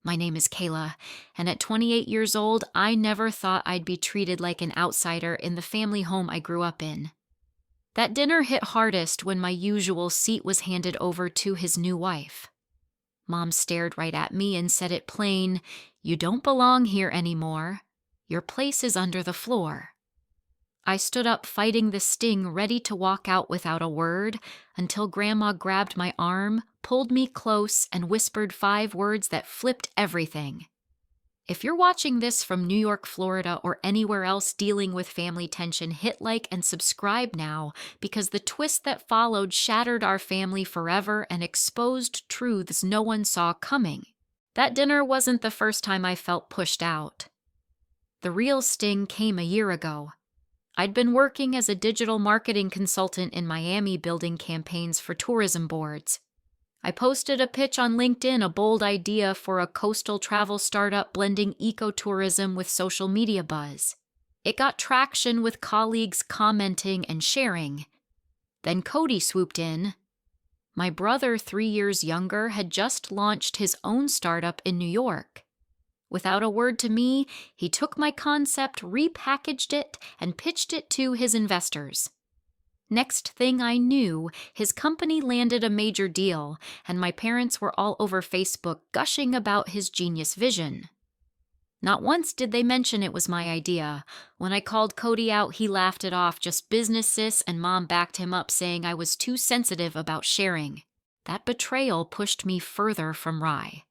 My name is Kayla, and at 28 years old, I never thought I'd be treated like an outsider in the family home I grew up in. That dinner hit hardest when my usual seat was handed over to his new wife. Mom stared right at me and said it plain, "You don't belong here anymore. Your place is under the floor." I stood up fighting the sting, ready to walk out without a word, until Grandma grabbed my arm, pulled me close, and whispered 5 words that flipped everything. If you're watching this from New York, Florida, or anywhere else dealing with family tension, hit like and subscribe now, because the twist that followed shattered our family forever and exposed truths no one saw coming. That dinner wasn't the first time I felt pushed out. The real sting came a year ago. I'd been working as a digital marketing consultant in Miami building campaigns for tourism boards. I posted a pitch on LinkedIn, a bold idea for a coastal travel startup blending ecotourism with social media buzz. It got traction with colleagues commenting and sharing. Then Cody swooped in. My brother, 3 years younger, had just launched his own startup in New York. Without a word to me, he took my concept, repackaged it, and pitched it to his investors. Next thing I knew, his company landed a major deal, and my parents were all over Facebook gushing about his genius vision. Not once did they mention it was my idea. When I called Cody out, he laughed it off, just business sis, and Mom backed him up, saying I was too sensitive about sharing. That betrayal pushed me further from Rye.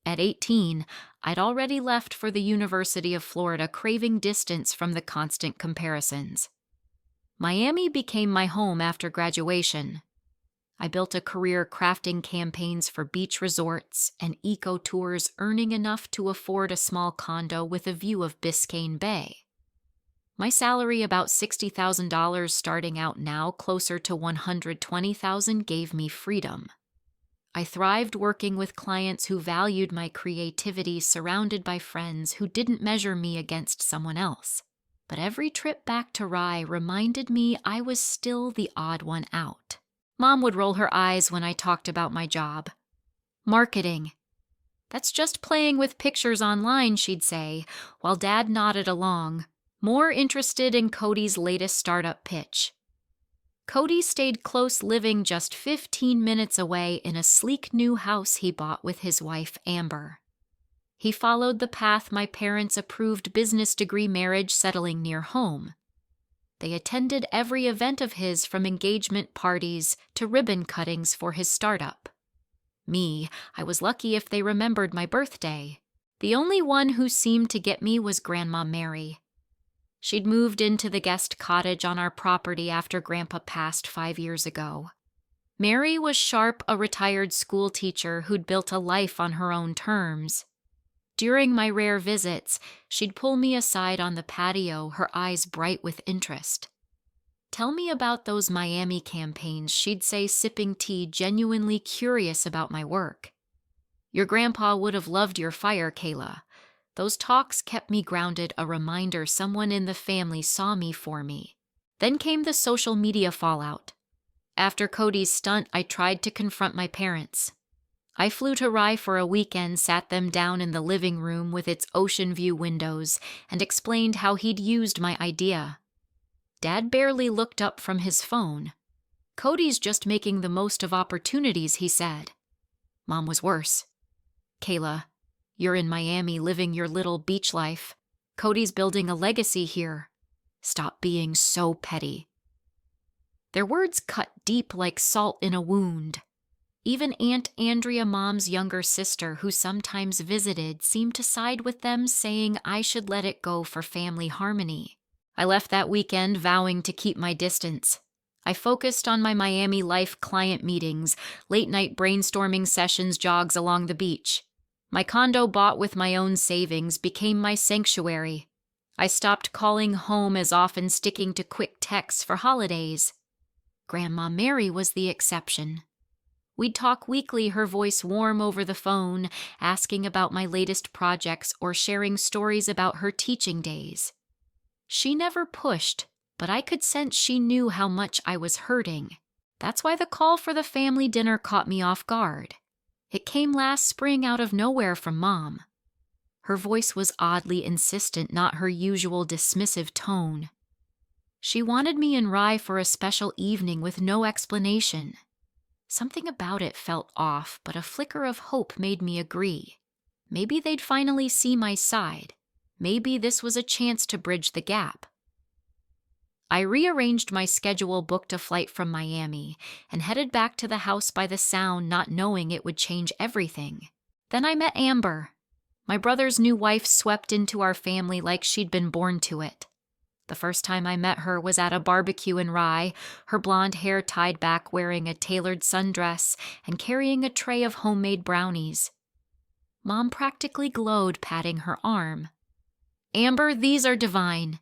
At 18, I'd already left for the University of Florida, craving distance from the constant comparisons. Miami became my home after graduation. I built a career crafting campaigns for beach resorts and eco tours, earning enough to afford a small condo with a view of Biscayne Bay. My salary, about $60,000 starting out now, closer to $120,000, gave me freedom. I thrived working with clients who valued my creativity, surrounded by friends who didn't measure me against someone else. But every trip back to Rye reminded me I was still the odd one out. Mom would roll her eyes when I talked about my job. Marketing. That's just playing with pictures online, she'd say, while Dad nodded along, more interested in Cody's latest startup pitch. Cody stayed close, living just 15 minutes away in a sleek new house he bought with his wife, Amber. He followed the path my parents approved, business degree, marriage, settling near home. They attended every event of his, from engagement parties to ribbon cuttings for his startup. Me, I was lucky if they remembered my birthday. The only one who seemed to get me was Grandma Mary. She'd moved into the guest cottage on our property after Grandpa passed 5 years ago. Mary was sharp, a retired school teacher who'd built a life on her own terms. During my rare visits, she'd pull me aside on the patio, her eyes bright with interest. "Tell me about those Miami campaigns," she'd say, sipping tea, genuinely curious about my work. "Your grandpa would have loved your fire, Kayla." Those talks kept me grounded, a reminder someone in the family saw me for me. Then came the social media fallout. After Cody's stunt, I tried to confront my parents. I flew to Rye for a weekend, sat them down in the living room with its ocean view windows, and explained how he'd used my idea. Dad barely looked up from his phone. "Cody's just making the most of opportunities," he said. Mom was worse. "Kayla, you're in Miami living your little beach life. Cody's building a legacy here. Stop being so petty." Their words cut deep like salt in a wound. Even Aunt Andrea, Mom's younger sister, who sometimes visited, seemed to side with them, saying I should let it go for family harmony. I left that weekend vowing to keep my distance. I focused on my Miami life, client meetings, late-night brainstorming sessions, jogs along the beach. My condo, bought with my own savings, became my sanctuary. I stopped calling home as often, sticking to quick texts for holidays. Grandma Mary was the exception. We'd talk weekly, her voice warm over the phone, asking about my latest projects or sharing stories about her teaching days. She never pushed, but I could sense she knew how much I was hurting. That's why the call for the family dinner caught me off guard. It came last spring out of nowhere from Mom. Her voice was oddly insistent, not her usual dismissive tone. She wanted me in Rye for a special evening with no explanation. Something about it felt off, but a flicker of hope made me agree. Maybe they'd finally see my side. Maybe this was a chance to bridge the gap. I rearranged my schedule, booked a flight from Miami, and headed back to the house by the Sound, not knowing it would change everything. Then I met Amber. My brother's new wife swept into our family like she'd been born to it. The first time I met her was at a barbecue in Rye, her blonde hair tied back, wearing a tailored sundress and carrying a tray of homemade brownies. Mom practically glowed, patting her arm. "Amber, these are divine."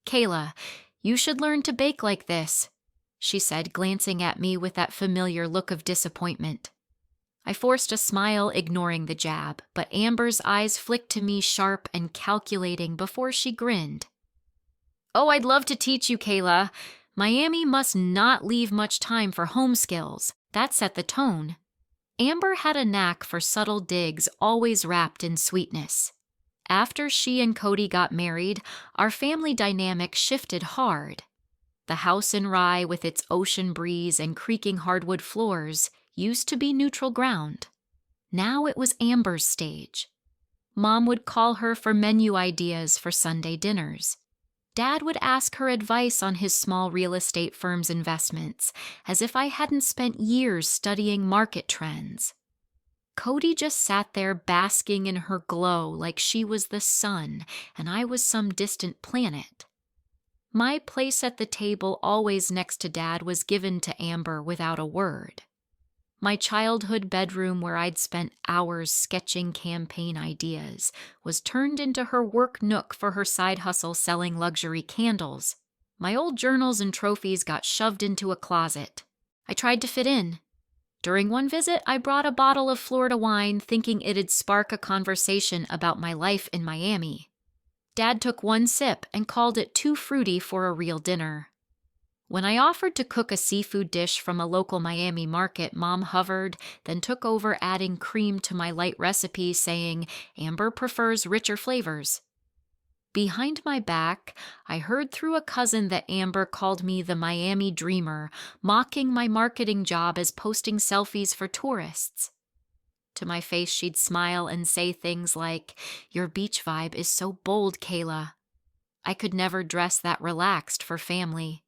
"Kayla, you should learn to bake like this," she said, glancing at me with that familiar look of disappointment. I forced a smile, ignoring the jab, but Amber's eyes flicked to me, sharp and calculating, before she grinned. "Oh, I'd love to teach you, Kayla. Miami must not leave much time for home skills. That set the tone." Amber had a knack for subtle digs, always wrapped in sweetness. After she and Cody got married, our family dynamic shifted hard. The house in Rye, with its ocean breeze and creaking hardwood floors, used to be neutral ground. Now it was Amber's stage. Mom would call her for menu ideas for Sunday dinners. Dad would ask her advice on his small real estate firm's investments, as if I hadn't spent years studying market trends. Cody just sat there basking in her glow like she was the sun and I was some distant planet. My place at the table, always next to Dad, was given to Amber without a word. My childhood bedroom, where I'd spent hours sketching campaign ideas, was turned into her work nook for her side hustle selling luxury candles. My old journals and trophies got shoved into a closet. I tried to fit in. During one visit, I brought a bottle of Florida wine, thinking it'd spark a conversation about my life in Miami. Dad took one sip and called it too fruity for a real dinner. When I offered to cook a seafood dish from a local Miami market, Mom hovered, then took over, adding cream to my light recipe, saying Amber prefers richer flavors. Behind my back, I heard through a cousin that Amber called me the Miami Dreamer, mocking my marketing job as posting selfies for tourists. To my face, she'd smile and say things like, "Your beach vibe is so bold, Kayla." I could never dress that relaxed for family.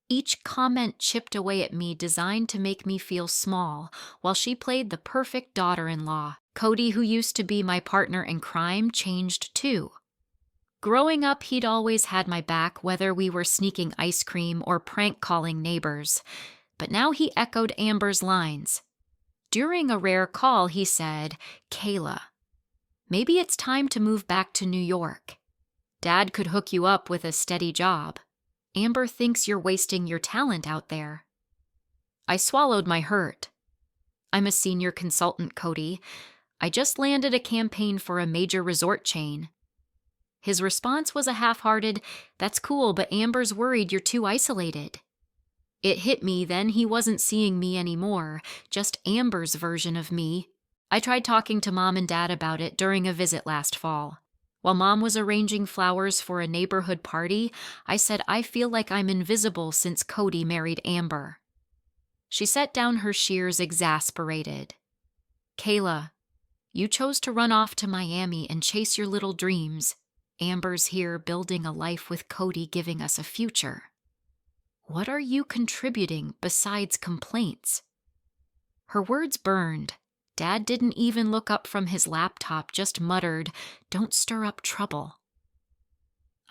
Each comment chipped away at me, designed to make me feel small, while she played the perfect daughter-in-law. Cody, who used to be my partner in crime, changed too. Growing up, he'd always had my back, whether we were sneaking ice cream or prank-calling neighbors. But now he echoed Amber's lines. During a rare call, he said, "Kayla, maybe it's time to move back to New York. Dad could hook you up with a steady job. Amber thinks you're wasting your talent out there." I swallowed my hurt. "I'm a senior consultant, Cody. I just landed a campaign for a major resort chain." His response was a half-hearted, "That's cool, but Amber's worried you're too isolated." It hit me then he wasn't seeing me anymore, just Amber's version of me. I tried talking to Mom and Dad about it during a visit last fall. While Mom was arranging flowers for a neighborhood party, I said I feel like I'm invisible since Cody married Amber. She set down her shears, exasperated. "Kayla, you chose to run off to Miami and chase your little dreams. Amber's here building a life with Cody, giving us a future. What are you contributing besides complaints?" Her words burned. Dad didn't even look up from his laptop, just muttered, "Don't stir up trouble."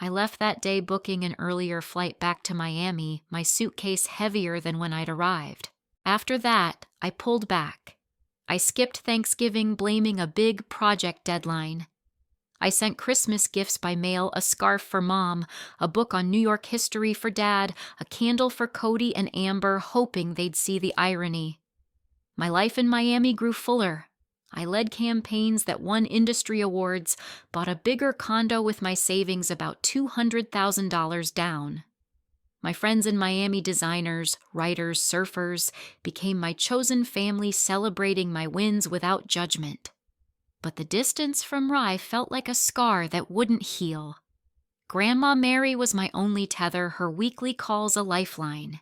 I left that day, booking an earlier flight back to Miami, my suitcase heavier than when I'd arrived. After that, I pulled back. I skipped Thanksgiving, blaming a big project deadline. I sent Christmas gifts by mail, a scarf for Mom, a book on New York history for Dad, a candle for Cody and Amber, hoping they'd see the irony. My life in Miami grew fuller. I led campaigns that won industry awards, bought a bigger condo with my savings about $200,000 down. My friends in Miami, designers, writers, surfers, became my chosen family, celebrating my wins without judgment. But the distance from Rye felt like a scar that wouldn't heal. Grandma Mary was my only tether, her weekly calls a lifeline.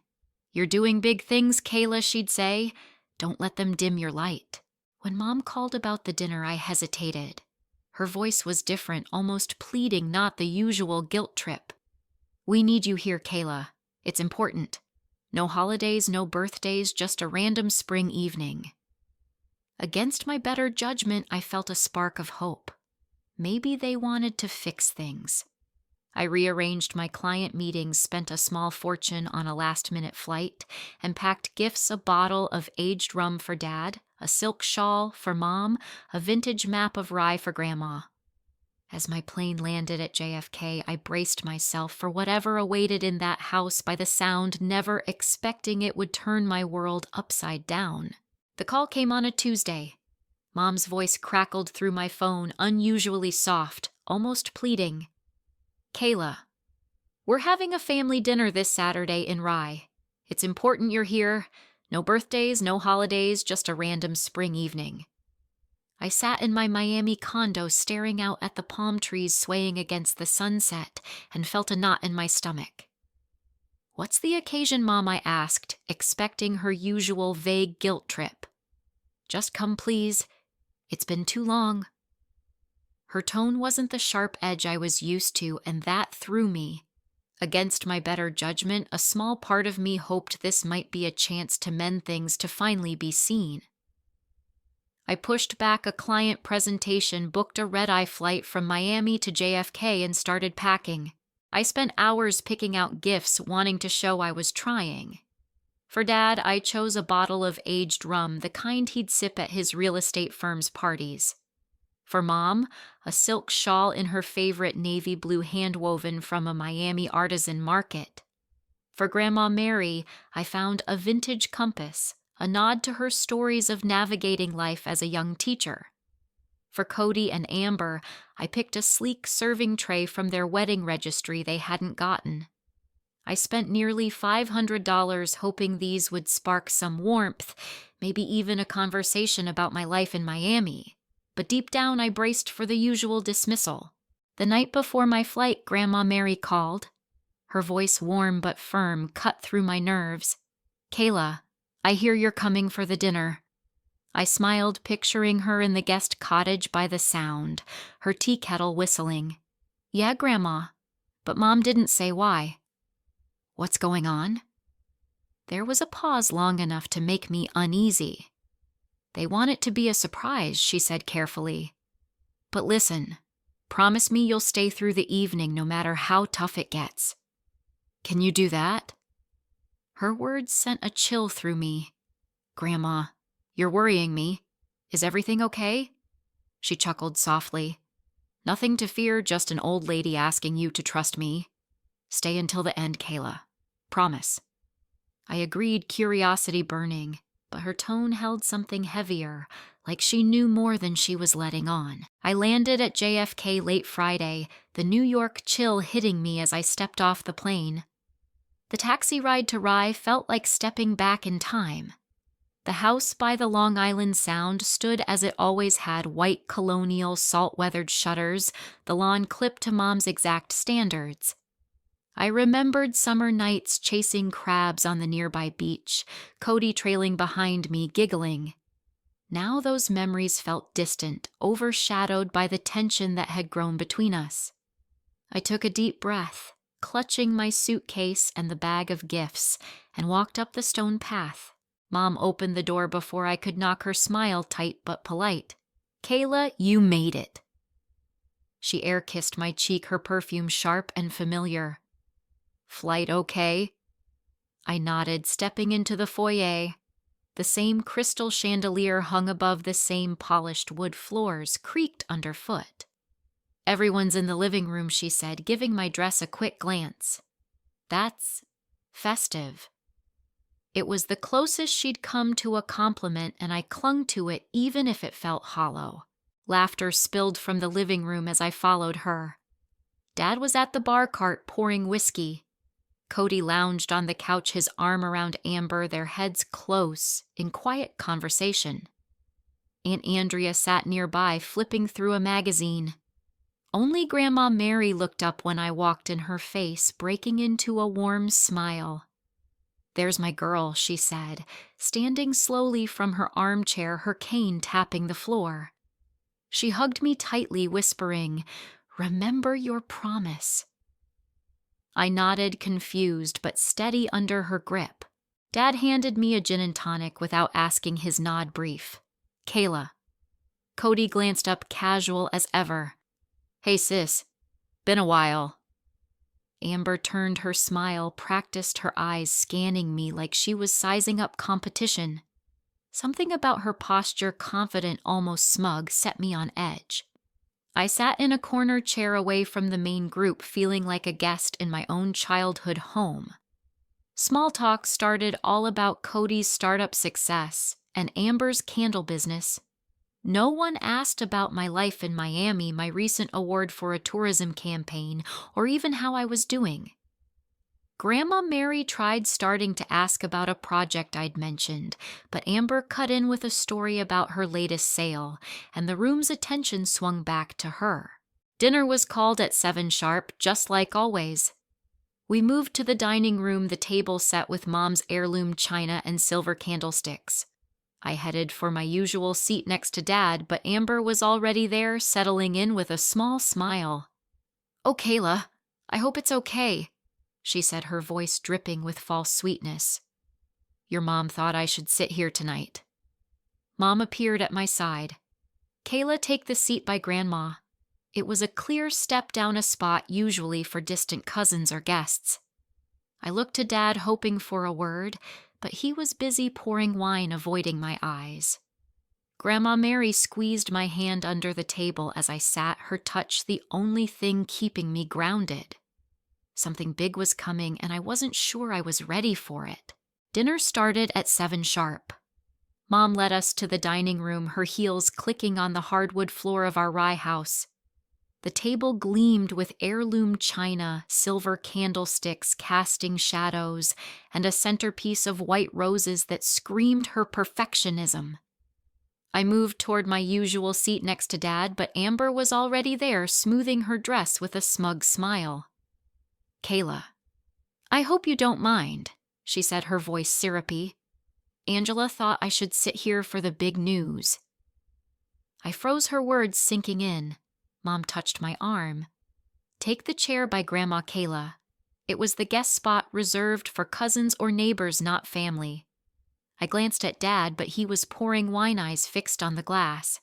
"You're doing big things, Kayla," she'd say. "Don't let them dim your light." When Mom called about the dinner, I hesitated. Her voice was different, almost pleading, not the usual guilt trip. "We need you here, Kayla. It's important. No holidays, no birthdays, just a random spring evening." Against my better judgment, I felt a spark of hope. Maybe they wanted to fix things. I rearranged my client meetings, spent a small fortune on a last-minute flight, and packed gifts: a bottle of aged rum for Dad, a silk shawl for Mom, a vintage map of Rye for Grandma. As my plane landed at JFK, I braced myself for whatever awaited in that house by the sound, never expecting it would turn my world upside down. The call came on a Tuesday. Mom's voice crackled through my phone, unusually soft, almost pleading. "Kayla, we're having a family dinner this Saturday in Rye. It's important you're here. No birthdays, no holidays, just a random spring evening." I sat in my Miami condo staring out at the palm trees swaying against the sunset and felt a knot in my stomach. "What's the occasion, Mom?" I asked, expecting her usual vague guilt trip. "Just come, please. It's been too long." Her tone wasn't the sharp edge I was used to, and that threw me. Against my better judgment, a small part of me hoped this might be a chance to mend things, to finally be seen. I pushed back a client presentation, booked a red-eye flight from Miami to JFK, and started packing. I spent hours picking out gifts, wanting to show I was trying. For Dad, I chose a bottle of aged rum, the kind he'd sip at his real estate firm's parties. For Mom, a silk shawl in her favorite navy blue, hand-woven from a Miami artisan market. For Grandma Mary, I found a vintage compass, a nod to her stories of navigating life as a young teacher. For Cody and Amber, I picked a sleek serving tray from their wedding registry they hadn't gotten. I spent nearly $500 hoping these would spark some warmth, maybe even a conversation about my life in Miami. But deep down, I braced for the usual dismissal. The night before my flight, Grandma Mary called. Her voice, warm but firm, cut through my nerves. "Kayla, I hear you're coming for the dinner." I smiled, picturing her in the guest cottage by the sound, her tea kettle whistling. "Yeah, Grandma." But Mom didn't say why. "What's going on?" There was a pause long enough to make me uneasy. "They want it to be a surprise," she said carefully. "But listen, promise me you'll stay through the evening no matter how tough it gets." "Can you do that?" Her words sent a chill through me. "Grandma, you're worrying me. Is everything okay?" She chuckled softly. "Nothing to fear, just an old lady asking you to trust me. Stay until the end, Kayla. Promise." I agreed, curiosity burning, but her tone held something heavier, like she knew more than she was letting on. I landed at JFK late Friday, the New York chill hitting me as I stepped off the plane. The taxi ride to Rye felt like stepping back in time. The house by the Long Island Sound stood as it always had, white colonial salt-weathered shutters, the lawn clipped to Mom's exact standards. I remembered summer nights chasing crabs on the nearby beach, Cody trailing behind me, giggling. Now those memories felt distant, overshadowed by the tension that had grown between us. I took a deep breath, clutching my suitcase and the bag of gifts, and walked up the stone path. Mom opened the door before I could knock her smile tight but polite. "Kayla, you made it." She air-kissed my cheek, her perfume sharp and familiar. "Flight okay?" I nodded, stepping into the foyer. The same crystal chandelier hung above the same polished wood floors, creaked underfoot. "Everyone's in the living room," she said, giving my dress a quick glance. "That's festive." It was the closest she'd come to a compliment, and I clung to it even if it felt hollow. Laughter spilled from the living room as I followed her. Dad was at the bar cart pouring whiskey. Cody lounged on the couch, his arm around Amber, their heads close, in quiet conversation. Aunt Andrea sat nearby, flipping through a magazine. Only Grandma Mary looked up when I walked in, her face breaking into a warm smile. "There's my girl," she said, standing slowly from her armchair, her cane tapping the floor. She hugged me tightly, whispering, "Remember your promise." I nodded, confused but steady under her grip. Dad handed me a gin and tonic without asking, his nod brief. "Kayla." Cody glanced up, casual as ever. "Hey sis, been a while." Amber turned her smile, practiced her eyes, scanning me like she was sizing up competition. Something about her posture, confident, almost smug, set me on edge. I sat in a corner chair away from the main group, feeling like a guest in my own childhood home. Small talk started, all about Cody's startup success and Amber's candle business. No one asked about my life in Miami, my recent award for a tourism campaign, or even how I was doing. Grandma Mary tried starting to ask about a project I'd mentioned, but Amber cut in with a story about her latest sale, and the room's attention swung back to her. Dinner was called at 7 sharp, just like always. We moved to the dining room, the table set with Mom's heirloom china and silver candlesticks. I headed for my usual seat next to Dad, but Amber was already there, settling in with a small smile. "Oh, Kayla, I hope it's okay," she said, her voice dripping with false sweetness. "Your mom thought I should sit here tonight." Mom appeared at my side. "Kayla, take the seat by Grandma." It was a clear step down a spot usually for distant cousins or guests. I looked to Dad, hoping for a word, but he was busy pouring wine, avoiding my eyes. Grandma Mary squeezed my hand under the table as I sat, her touch the only thing keeping me grounded. Something big was coming, and I wasn't sure I was ready for it. Dinner started at 7 sharp. Mom led us to the dining room, her heels clicking on the hardwood floor of our rye house. The table gleamed with heirloom china, silver candlesticks casting shadows, and a centerpiece of white roses that screamed her perfectionism. I moved toward my usual seat next to Dad, but Amber was already there, smoothing her dress with a smug smile. "Kayla, I hope you don't mind," she said, her voice syrupy. "Angela thought I should sit here for the big news." I froze, her words sinking in. Mom touched my arm. "Take the chair by Grandma Kayla. It was the guest spot reserved for cousins or neighbors, not family." I glanced at Dad, but he was pouring wine, eyes fixed on the glass.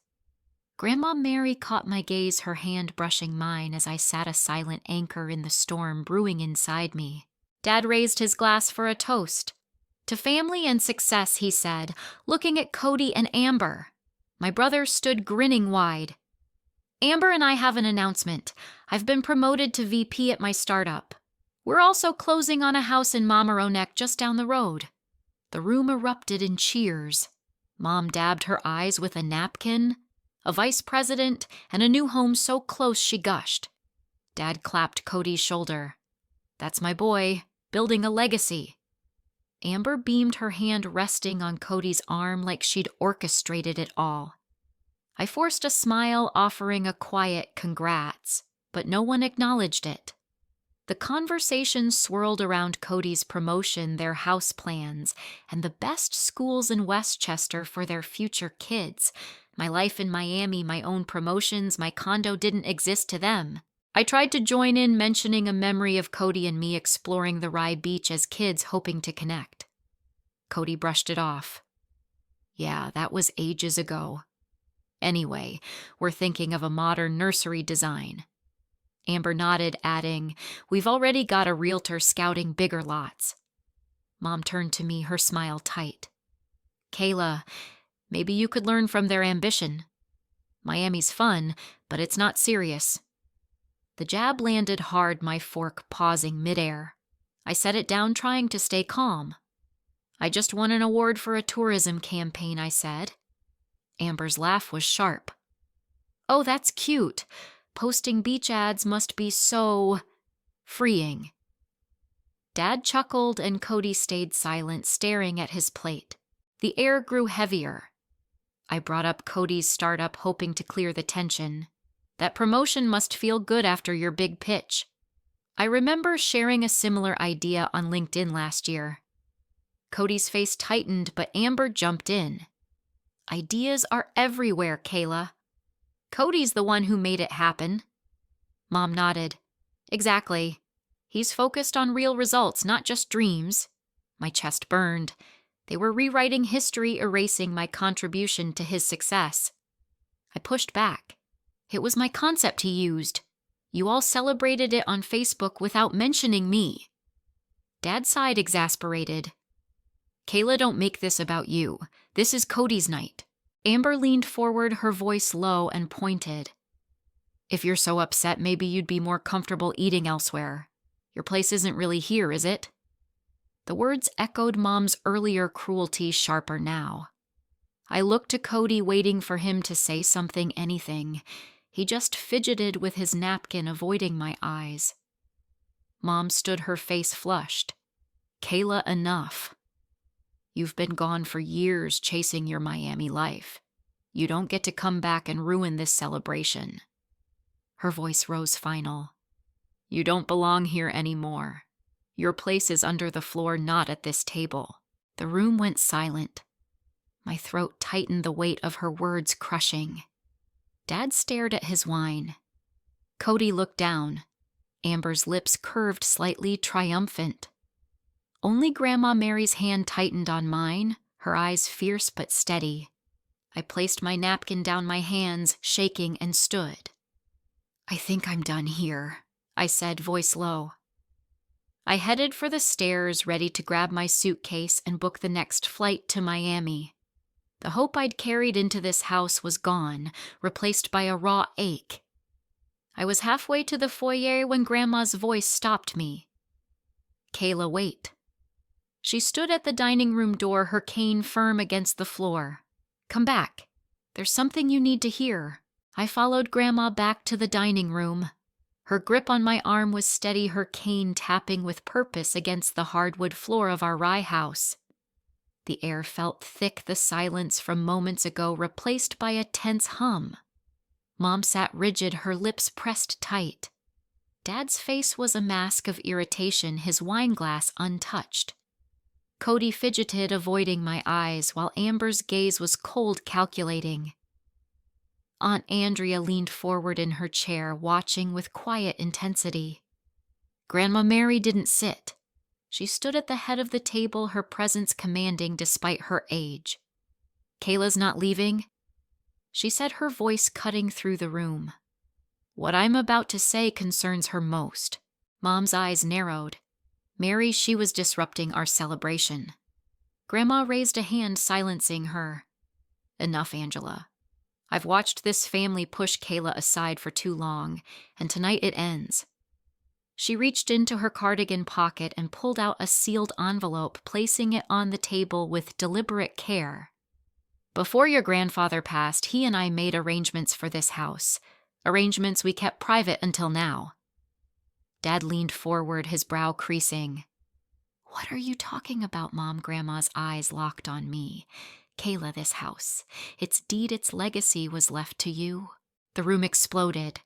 Grandma Mary caught my gaze, her hand brushing mine as I sat a silent anchor in the storm brewing inside me. Dad raised his glass for a toast. "To family and success," he said, looking at Cody and Amber. My brother stood grinning wide. "Amber and I have an announcement. I've been promoted to VP at my startup. We're also closing on a house in Mamaroneck just down the road." The room erupted in cheers. Mom dabbed her eyes with a napkin. A vice president and a new home so close she gushed. Dad clapped Cody's shoulder. "That's my boy, building a legacy." Amber beamed, her hand resting on Cody's arm like she'd orchestrated it all. I forced a smile, offering a quiet congrats, but no one acknowledged it. The conversation swirled around Cody's promotion, their house plans, and the best schools in Westchester for their future kids. My life in Miami, my own promotions, my condo didn't exist to them. I tried to join in, mentioning a memory of Cody and me exploring the Rye Beach as kids, hoping to connect. Cody brushed it off. "Yeah, that was ages ago. Anyway, we're thinking of a modern nursery design." Amber nodded, adding, "We've already got a realtor scouting bigger lots." Mom turned to me, her smile tight. "Kayla, maybe you could learn from their ambition. Miami's fun, but it's not serious." The jab landed hard, my fork pausing midair. I set it down, trying to stay calm. "I just won an award for a tourism campaign," I said. Amber's laugh was sharp. "Oh, that's cute. Posting beach ads must be so freeing." Dad chuckled and Cody stayed silent, staring at his plate. The air grew heavier. I brought up Cody's startup, hoping to clear the tension. That promotion must feel good after your big pitch. I remember sharing a similar idea on LinkedIn last year. Cody's face tightened, but Amber jumped in. Ideas are everywhere, Kayla. Cody's the one who made it happen. Mom nodded. Exactly. He's focused on real results, not just dreams. My chest burned. They were rewriting history, erasing my contribution to his success. I pushed back. It was my concept he used. You all celebrated it on Facebook without mentioning me. Dad sighed, exasperated. Kayla, don't make this about you. This is Cody's night. Amber leaned forward, her voice low and pointed. If you're so upset, maybe you'd be more comfortable eating elsewhere. Your place isn't really here, is it? The words echoed Mom's earlier cruelty, sharper now. I looked to Cody, waiting for him to say something, anything. He just fidgeted with his napkin, avoiding my eyes. Mom stood, her face flushed. Kayla, enough. You've been gone for years chasing your Miami life. You don't get to come back and ruin this celebration. Her voice rose final. You don't belong here anymore. Your place is under the floor, not at this table. The room went silent. My throat tightened, the weight of her words crushing. Dad stared at his wine. Cody looked down. Amber's lips curved slightly, triumphant. Only Grandma Mary's hand tightened on mine, her eyes fierce but steady. I placed my napkin down my hands, shaking, and stood. I think I'm done here, I said, voice low. I headed for the stairs, ready to grab my suitcase and book the next flight to Miami. The hope I'd carried into this house was gone, replaced by a raw ache. I was halfway to the foyer when Grandma's voice stopped me. Kayla, wait. She stood at the dining room door, her cane firm against the floor. Come back. There's something you need to hear. I followed Grandma back to the dining room. Her grip on my arm was steady, her cane tapping with purpose against the hardwood floor of our rye house. The air felt thick, the silence from moments ago replaced by a tense hum. Mom sat rigid, her lips pressed tight. Dad's face was a mask of irritation, his wine glass untouched. Cody fidgeted, avoiding my eyes, while Amber's gaze was cold, calculating. Aunt Andrea leaned forward in her chair, watching with quiet intensity. Grandma Mary didn't sit. She stood at the head of the table, her presence commanding despite her age. Kayla's not leaving? She said, her voice cutting through the room. What I'm about to say concerns her most. Mom's eyes narrowed. Mary, she was disrupting our celebration. Grandma raised a hand, silencing her. Enough, Angela. I've watched this family push Kayla aside for too long, and tonight it ends. She reached into her cardigan pocket and pulled out a sealed envelope, placing it on the table with deliberate care. Before your grandfather passed, he and I made arrangements for this house, arrangements we kept private until now. Dad leaned forward, his brow creasing. What are you talking about, Mom? Grandma's eyes locked on me. Kayla, this house, its deed, its legacy was left to you. The room exploded.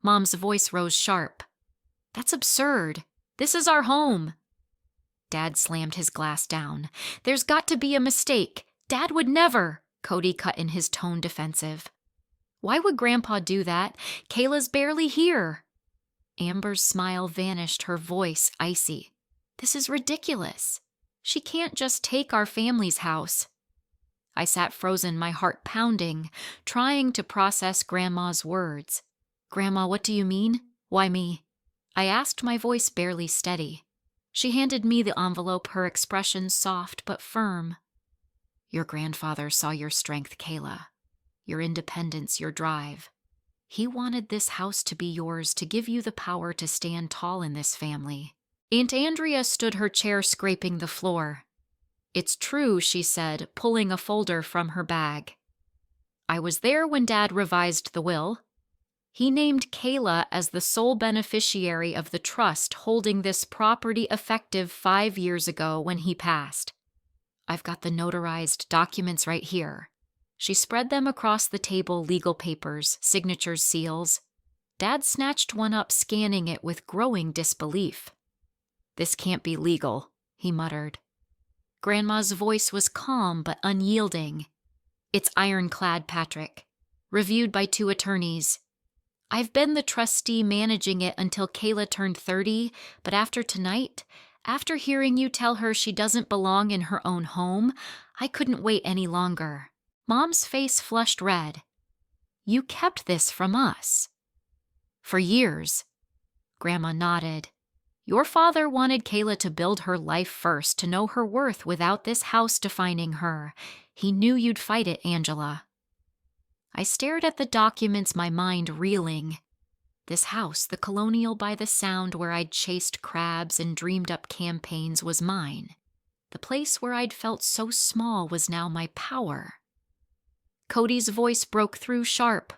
Mom's voice rose sharp. That's absurd. This is our home. Dad slammed his glass down. There's got to be a mistake. Dad would never. Cody cut in, his tone defensive. Why would Grandpa do that? Kayla's barely here. Amber's smile vanished, her voice icy. This is ridiculous. She can't just take our family's house. I sat frozen, my heart pounding, trying to process Grandma's words. Grandma, what do you mean? Why me? I asked, my voice barely steady. She handed me the envelope, her expression soft but firm. Your grandfather saw your strength, Kayla. Your independence, your drive. He wanted this house to be yours, to give you the power to stand tall in this family. Aunt Andrea stood, her chair scraping the floor. It's true, she said, pulling a folder from her bag. I was there when Dad revised the will. He named Kayla as the sole beneficiary of the trust holding this property effective 5 years ago when he passed. I've got the notarized documents right here. She spread them across the table, legal papers, signatures, seals. Dad snatched one up, scanning it with growing disbelief. "This can't be legal," he muttered. Grandma's voice was calm but unyielding. "It's ironclad, Patrick. Reviewed by 2 attorneys. I've been the trustee managing it until Kayla turned 30, but after tonight, after hearing you tell her she doesn't belong in her own home, I couldn't wait any longer." Mom's face flushed red. "You kept this from us." "For years." Grandma nodded. "Your father wanted Kayla to build her life first, to know her worth without this house defining her. He knew you'd fight it, Angela." I stared at the documents, my mind reeling. This house, the colonial by the Sound where I'd chased crabs and dreamed up campaigns, was mine. The place where I'd felt so small was now my power. Cody's voice broke through sharp.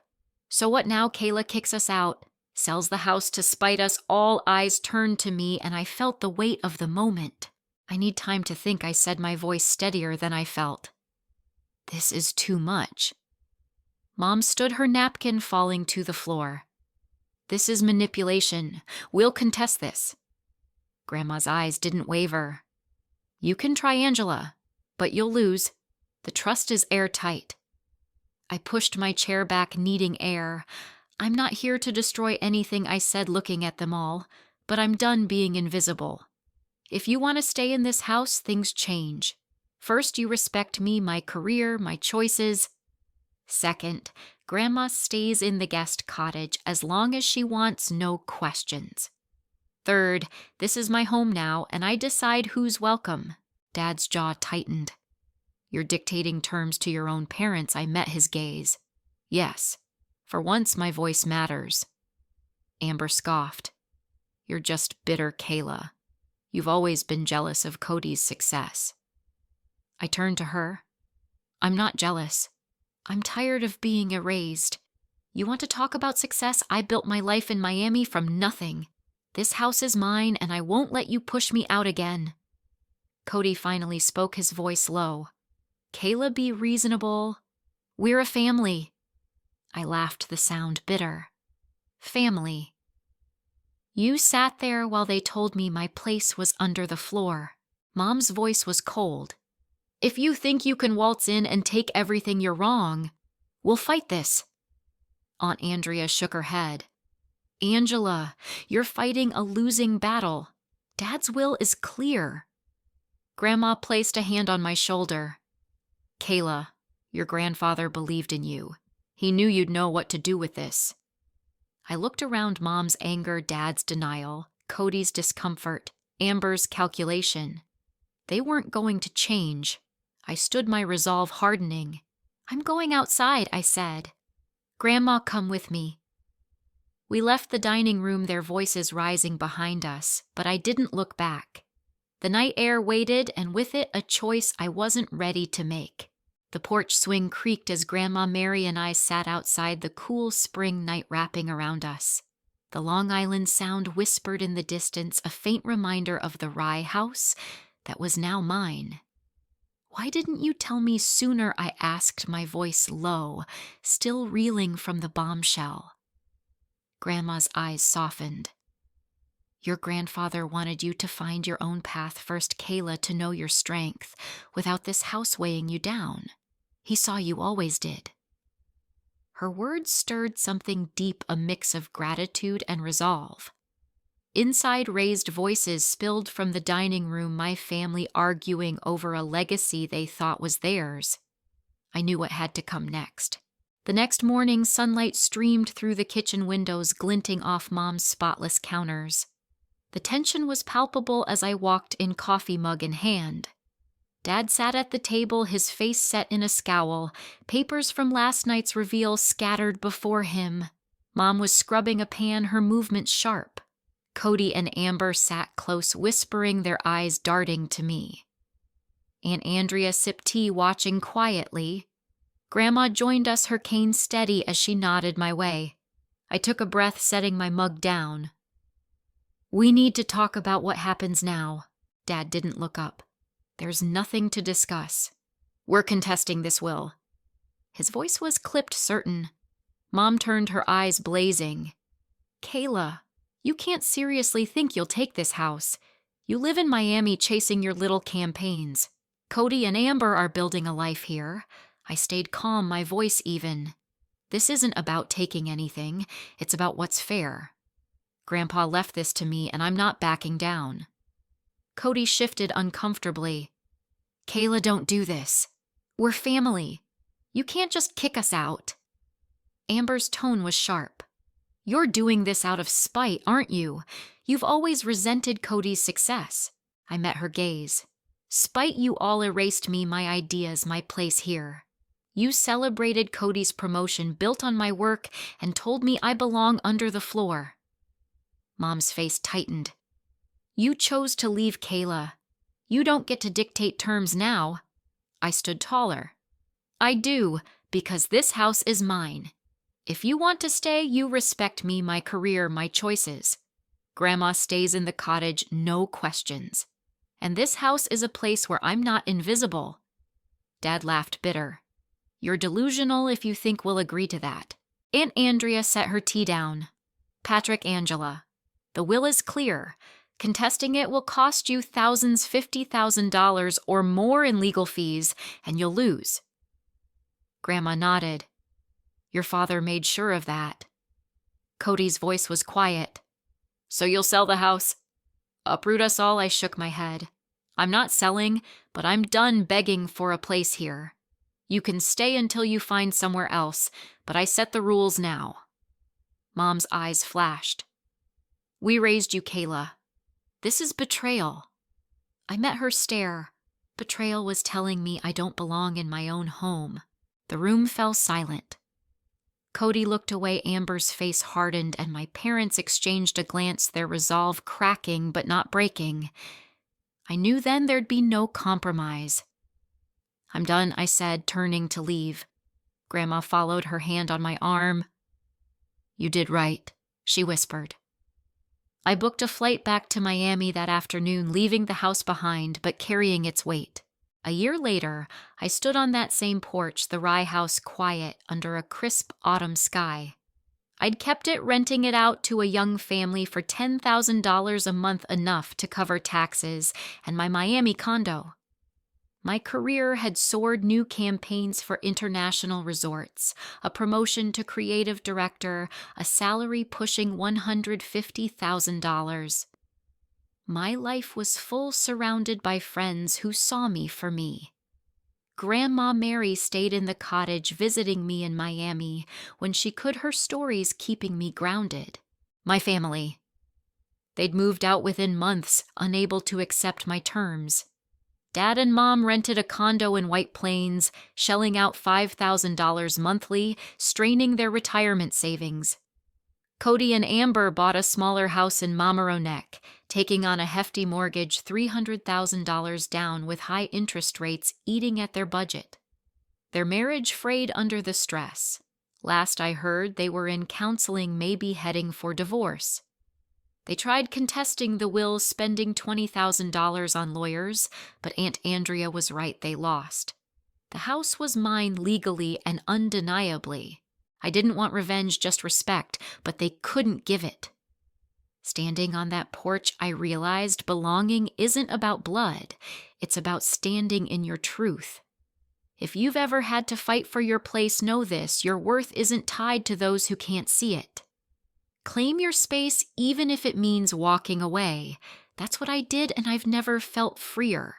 "So what now? Kayla kicks us out, sells the house to spite us." All eyes turned to me, and I felt the weight of the moment. "I need time to think," I said, my voice steadier than I felt. "This is too much." Mom stood, her napkin falling to the floor. "This is manipulation. We'll contest this." Grandma's eyes didn't waver. "You can try, Angela, but you'll lose. The trust is airtight." I pushed my chair back, needing air. "I'm not here to destroy anything," I said, looking at them all, "but I'm done being invisible. If you want to stay in this house, things change. First, you respect me, my career, my choices. Second, Grandma stays in the guest cottage as long as she wants, no questions. Third, this is my home now, and I decide who's welcome." Dad's jaw tightened. "You're dictating terms to your own parents." I met his gaze. "Yes, for once my voice matters." Amber scoffed. "You're just bitter, Kayla. You've always been jealous of Cody's success." I turned to her. "I'm not jealous. I'm tired of being erased. You want to talk about success? I built my life in Miami from nothing. This house is mine, and I won't let you push me out again." Cody finally spoke, his voice low. "Kayla, be reasonable. We're a family." I laughed, the sound bitter. "Family." You sat there while they told me my place was under the floor. Mom's voice was cold. "If you think you can waltz in and take everything, you're wrong. We'll fight this." Aunt Andrea shook her head. "Angela, you're fighting a losing battle. Dad's will is clear." Grandma placed a hand on my shoulder. "Kayla, your grandfather believed in you. He knew you'd know what to do with this." I looked around, Mom's anger, Dad's denial, Cody's discomfort, Amber's calculation. They weren't going to change. I stood, my resolve hardening. "I'm going outside," I said. "Grandma, come with me." We left the dining room, their voices rising behind us, but I didn't look back. The night air waited, and with it a choice I wasn't ready to make. The porch swing creaked as Grandma Mary and I sat outside, the cool spring night wrapping around us. The Long Island Sound whispered in the distance, a faint reminder of the Rye house that was now mine. "Why didn't you tell me sooner?" I asked, my voice low, still reeling from the bombshell. Grandma's eyes softened. "Your grandfather wanted you to find your own path first, Kayla, to know your strength, without this house weighing you down. He saw you always did." Her words stirred something deep, a mix of gratitude and resolve. Inside, raised voices spilled from the dining room, my family arguing over a legacy they thought was theirs. I knew what had to come next. The next morning, sunlight streamed through the kitchen windows, glinting off Mom's spotless counters. The tension was palpable as I walked in, coffee mug in hand. Dad sat at the table, his face set in a scowl, papers from last night's reveal scattered before him. Mom was scrubbing a pan, her movements sharp. Cody and Amber sat close, whispering, their eyes darting to me. Aunt Andrea sipped tea, watching quietly. Grandma joined us, her cane steady as she nodded my way. I took a breath, setting my mug down. "We need to talk about what happens now." Dad didn't look up. "There's nothing to discuss. We're contesting this will." His voice was clipped certain. Mom turned, her eyes blazing. "Kayla, you can't seriously think you'll take this house. You live in Miami chasing your little campaigns. Cody and Amber are building a life here." I stayed calm, my voice even. "This isn't about taking anything. It's about what's fair. Grandpa left this to me, and I'm not backing down." Cody shifted uncomfortably. "Kayla, don't do this. We're family. You can't just kick us out." Amber's tone was sharp. "You're doing this out of spite, aren't you? You've always resented Cody's success." I met her gaze. "Spite you all erased me, my ideas, my place here. You celebrated Cody's promotion built on my work and told me I belong under the floor." Mom's face tightened. "You chose to leave, Kayla. You don't get to dictate terms now." I stood taller. "I do, because this house is mine. If you want to stay, you respect me, my career, my choices. Grandma stays in the cottage, no questions. And this house is a place where I'm not invisible." Dad laughed bitter. "You're delusional if you think we'll agree to that." Aunt Andrea set her tea down. "Patrick, Angela, the will is clear. Contesting it will cost you thousands, $50,000 or more in legal fees, and you'll lose." Grandma nodded. "Your father made sure of that." Cody's voice was quiet. "So you'll sell the house?" "Uproot us all," I shook my head. "I'm not selling, but I'm done begging for a place here. You can stay until you find somewhere else, but I set the rules now." Mom's eyes flashed. "We raised you, Kayla. This is betrayal." I met her stare. Betrayal was telling me I don't belong in my own home. The room fell silent. Cody looked away, Amber's face hardened, and my parents exchanged a glance, their resolve cracking but not breaking. I knew then there'd be no compromise. "I'm done," I said, turning to leave. Grandma followed, her hand on my arm. "You did right," she whispered. I booked a flight back to Miami that afternoon, leaving the house behind, but carrying its weight. A year later, I stood on that same porch, the Rye house quiet under a crisp autumn sky. I'd kept it, renting it out to a young family for $10,000 a month, enough to cover taxes and my Miami condo. My career had soared, new campaigns for international resorts, a promotion to creative director, a salary pushing $150,000. My life was full, surrounded by friends who saw me for me. Grandma Mary stayed in the cottage visiting me in Miami when she could, her stories keeping me grounded. My family. They'd moved out within months, unable to accept my terms. Dad and Mom rented a condo in White Plains, shelling out $5,000 monthly, straining their retirement savings. Cody and Amber bought a smaller house in Mamaroneck, taking on a hefty mortgage, $300,000 down, with high interest rates eating at their budget. Their marriage frayed under the stress. Last I heard, they were in counseling, maybe heading for divorce. They tried contesting the will, spending $20,000 on lawyers, but Aunt Andrea was right, they lost. The house was mine legally and undeniably. I didn't want revenge, just respect, but they couldn't give it. Standing on that porch, I realized belonging isn't about blood. It's about standing in your truth. If you've ever had to fight for your place, know this: your worth isn't tied to those who can't see it. Claim your space, even if it means walking away. That's what I did, and I've never felt freer.